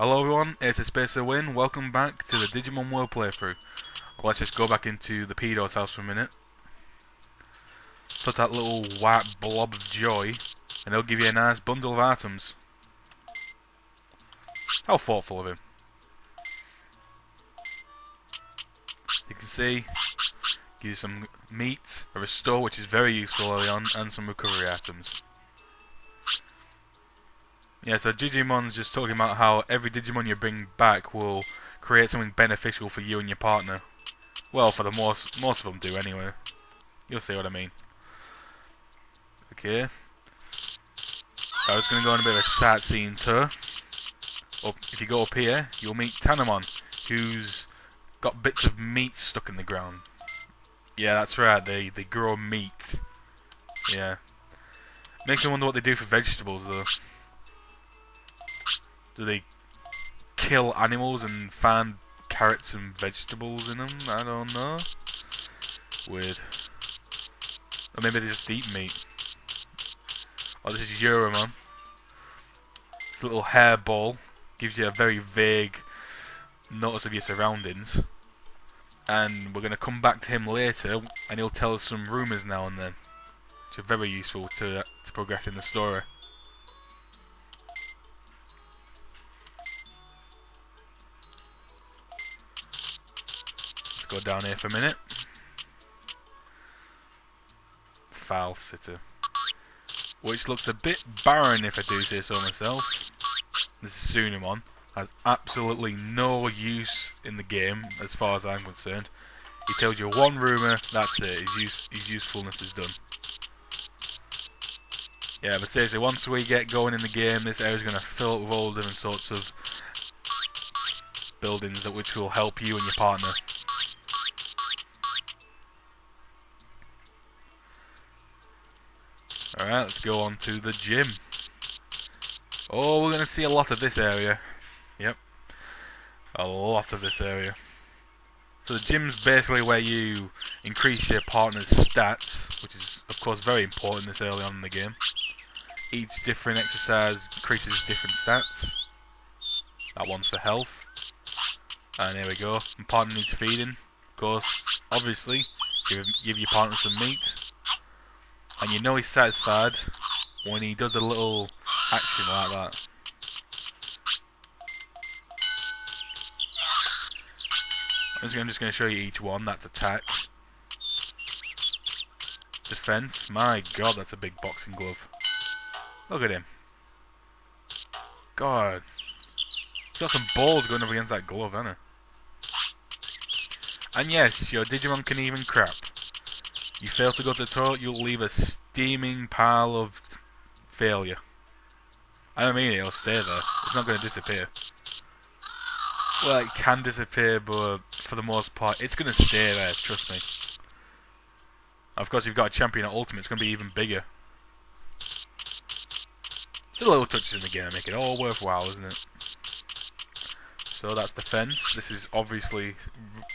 Hello everyone, it's a Space to Win. Welcome back to the Digimon World playthrough. Let's just go back into the Pedo's house for a minute. Put that little white blob of joy, and he'll give you a nice bundle of items. How thoughtful of him. You can see, give you some meat, a restore which is very useful early on, and some recovery items. Yeah, so Digimon's just talking about how every Digimon you bring back will create something beneficial for you and your partner. Well, for the most of them do anyway. You'll see what I mean. Okay. I was going to go on a bit of a sightseeing tour. If you go up here, you'll meet Tanamon, who's got bits of meat stuck in the ground. Yeah, that's right, they grow meat. Yeah. Makes me wonder what they do for vegetables, though. Do they kill animals and find carrots and vegetables in them? I don't know. Weird. Or maybe they just eat meat. Oh, this is Euromon. This little hairball gives you a very vague notice of your surroundings. And we're going to come back to him later, and he'll tell us some rumours now and then, which are very useful to progress in the story. Let's go down here for a minute. File sitter. Which looks a bit barren if I do say so myself. This is Sunamon. Has absolutely no use in the game as far as I'm concerned. He tells you one rumour, that's it. His usefulness is done. Yeah, but seriously, once we get going in the game, this area's going to fill up with all different sorts of buildings which will help you and your partner. Alright, let's go on to the gym. Oh, we're going to see a lot of this area. Yep. A lot of this area. So the gym's basically where you increase your partner's stats, which is of course very important this early on in the game. Each different exercise increases different stats. That one's for health. And here we go. And partner needs feeding. Of course, obviously, give your partner some meat. And you know he's satisfied when he does a little action like that. I'm just going to show you each one. That's attack. Defense. My god, that's a big boxing glove. Look at him. God. He's got some balls going up against that glove, hasn't he? And yes, your Digimon can even crap. You fail to go to the toilet, you'll leave a steaming pile of failure. I don't mean it'll stay there. It's not going to disappear. Well, it can disappear, but for the most part, it's going to stay there, trust me. Of course, if you've got a champion at Ultimate, it's going to be even bigger. It's the little touches in the game that make it all worthwhile, isn't it? So that's defense. This is obviously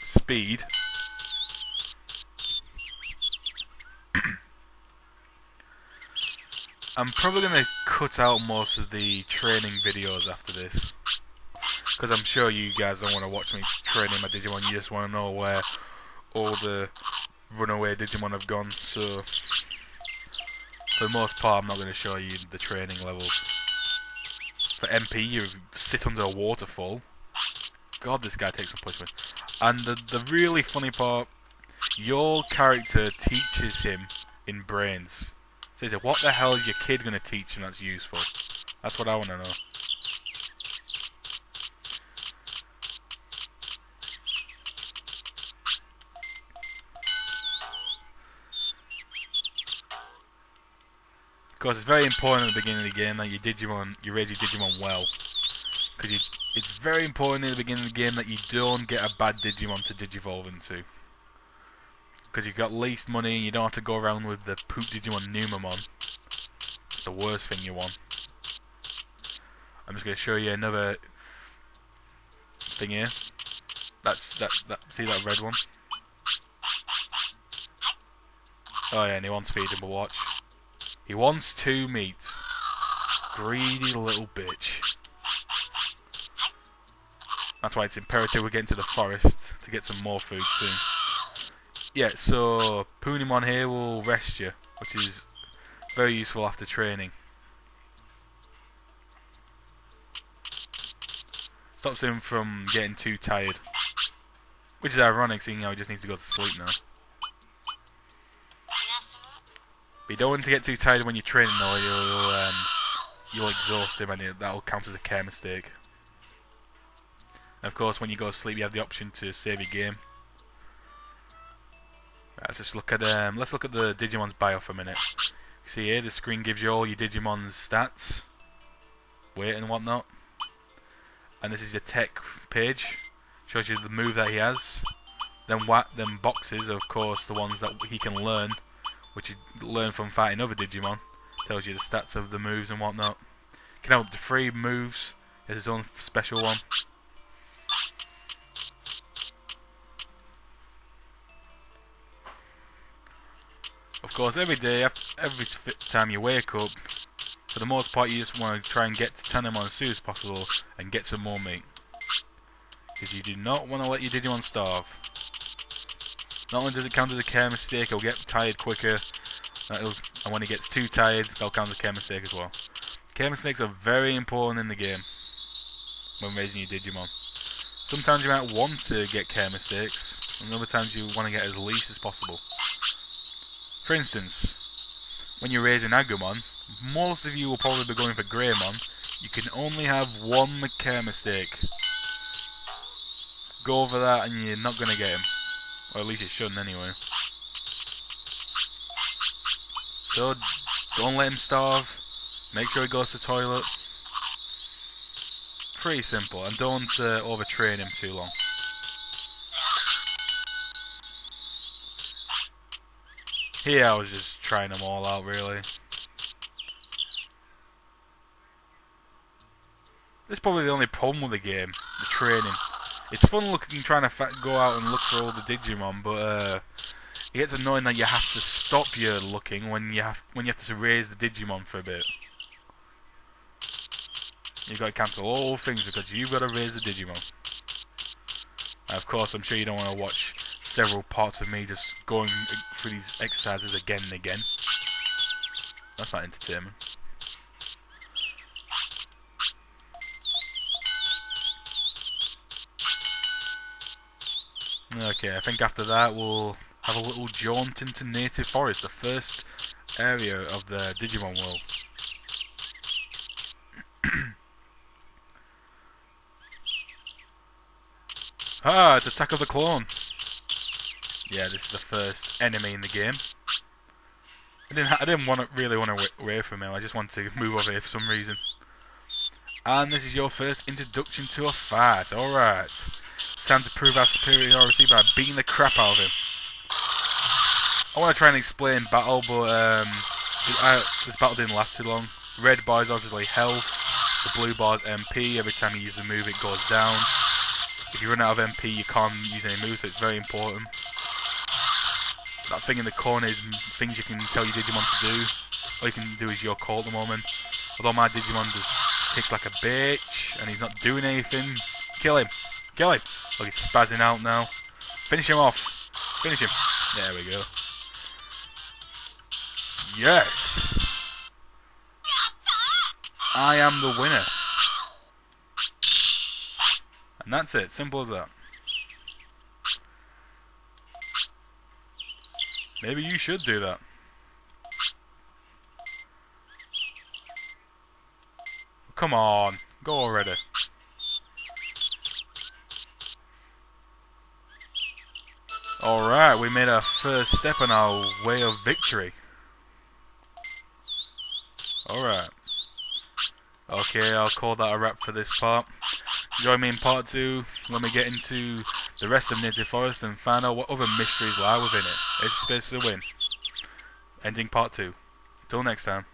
speed. I'm probably going to cut out most of the training videos after this. Because I'm sure you guys don't want to watch me training my Digimon, you just want to know where all the runaway Digimon have gone, so for the most part I'm not going to show you the training levels. For MP, you sit under a waterfall. God, this guy takes some punishment. And the really funny part, your character teaches him in brains. Says, what the hell is your kid going to teach him that's useful? That's what I want to know. Of course, it's very important at the beginning of the game that you raise your Digimon well. Because it's very important at the beginning of the game that you don't get a bad Digimon to Digivolve into. Because you've got least money and you don't have to go around with the poop Digimon Numamon. It's the worst thing you want. I'm just going to show you another thing here. See that red one? Oh yeah, and he wants feeding, but watch. He wants 2 meat. Greedy little bitch. That's why it's imperative we get into the forest to get some more food soon. Yeah, so Punimon here will rest you, which is very useful after training. Stops him from getting too tired. Which is ironic, seeing how he just needs to go to sleep now. But you don't want to get too tired when you're training, though. You'll exhaust him, and that'll count as a care mistake. And of course, when you go to sleep, you have the option to save your game. Right, let's look at the Digimon's bio for a minute. See here, the screen gives you all your Digimon's stats, weight, and whatnot. And this is your tech page. Shows you the move that he has. Then boxes are, of course, the ones that he can learn, which you learn from fighting other Digimon. Tells you the stats of the moves and whatnot. Can have up to 3 moves. It's his own special one. Of course, every day, every time you wake up, for the most part, you just want to try and get to Tanemon as soon as possible and get some more meat. Because you do not want to let your Digimon starve. Not only does it count as a care mistake, he'll get tired quicker, and when he gets too tired, they'll count as a care mistake as well. Care mistakes are very important in the game when raising your Digimon. Sometimes you might want to get care mistakes, and other times you want to get as least as possible. For instance, when you're raising Agumon, most of you will probably be going for Greymon. You can only have 1 care mistake. Go over that and you're not going to get him. Or at least you shouldn't anyway. So, don't let him starve. Make sure he goes to the toilet. Pretty simple. And don't overtrain him too long. Here I was just trying them all out, really. That's probably the only problem with the game, the training. It's fun looking, trying to go out and look for all the Digimon, but it gets annoying that you have to stop your looking when you have to raise the Digimon for a bit. You've got to cancel all things because you've got to raise the Digimon. And of course, I'm sure you don't want to watch several parts of me just going through these exercises again and again. That's not entertainment. Okay, I think after that we'll have a little jaunt into Native Forest, the first area of the Digimon world. Ah, it's Attack of the Clone. Yeah, this is the first enemy in the game. I didn't really want to away from him. I just wanted to move over here for some reason. And this is your first introduction to a fight. Alright. It's time to prove our superiority by beating the crap out of him. I want to try and explain battle, but this battle didn't last too long. Red bar is obviously health. The blue bar is MP. Every time you use a move, it goes down. If you run out of MP, you can't use any moves, so it's very important. That thing in the corner is things you can tell your Digimon to do. All you can do is your call at the moment. Although my Digimon just ticks like a bitch, and he's not doing anything. Kill him! Kill him! Look, he's spazzing out now. Finish him off! Finish him! There we go. Yes! I am the winner. And that's it, simple as that. Maybe you should do that. Come on, go already. Alright, we made our first step on our way of victory. Alright. Okay, I'll call that a wrap for this part. Join me in part 2 when we get into the rest of Native Forest and find out what other mysteries lie within it. It's supposed to win. Ending part 2. Till next time.